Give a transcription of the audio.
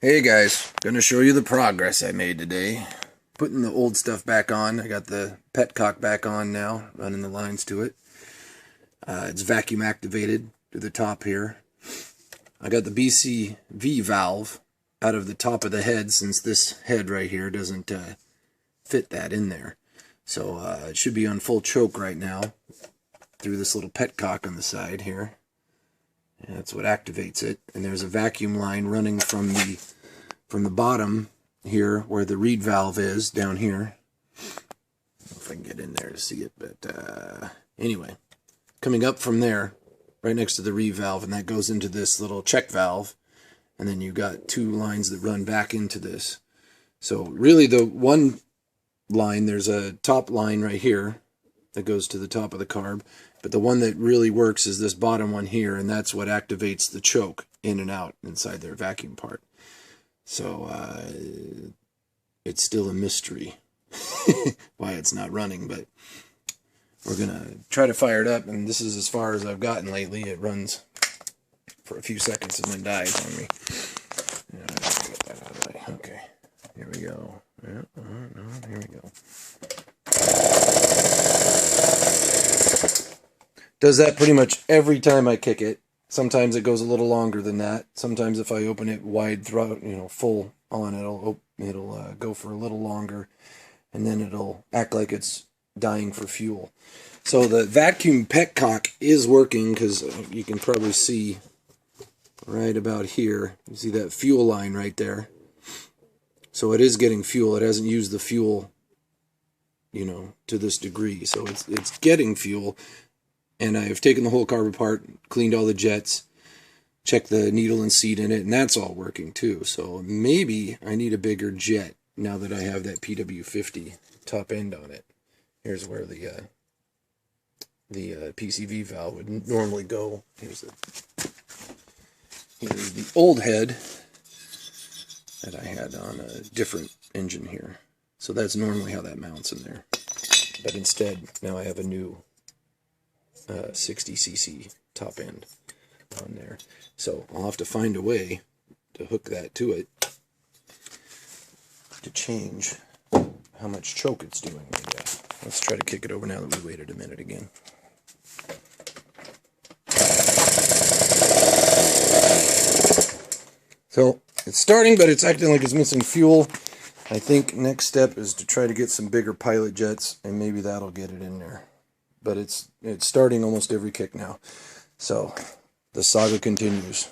Hey guys, gonna show you the progress I made today. Putting the old stuff back on. I got the petcock back on now, running the lines to it. It's vacuum activated to the top here. I got the BCV valve out of the top of the head, since this head right here doesn't fit that in there. So it should be on full choke right now through this little petcock on the side here. And that's what activates it. And there's a vacuum line running from the bottom here where the reed valve is down here. I don't know if I can get in there to see it, but anyway, coming up from there, right next to the reed valve, and that goes into this little check valve. And then you got two lines that run back into this. So really the one line, there's a top line right here that goes to the top of the carb, but the one that really works is this bottom one here, and that's what activates the choke in and out inside their vacuum part. So it's still a mystery why it's not running, but we're gonna try to fire it up, and this is as far as I've gotten lately. It runs for a few seconds and then dies on me. Get that out of the way. Okay, here we go. Yeah, no, here we go. Does that pretty much every time I kick it. Sometimes it goes a little longer than that. Sometimes if I open it wide throat, full on, it'll go for a little longer, and then it'll act like it's dying for fuel. So the vacuum petcock is working, because you can probably see right about here. You see that fuel line right there. So it is getting fuel. It hasn't used the fuel, to this degree. So it's getting fuel. And I've taken the whole carb apart, cleaned all the jets, checked the needle and seat in it, and that's all working too. So maybe I need a bigger jet now that I have that PW50 top end on it. Here's where the PCV valve would normally go. Here's the old head that I had on a different engine here. So that's normally how that mounts in there. But instead, now I have a new 60cc top end on there. So I'll have to find a way to hook that to it to change how much choke it's doing, I guess. Let's try to kick it over now that we waited a minute again. So it's starting, but it's acting like it's missing fuel. I think next step is to try to get some bigger pilot jets, and maybe that'll get it in there. But it's starting almost every kick now. So the saga continues.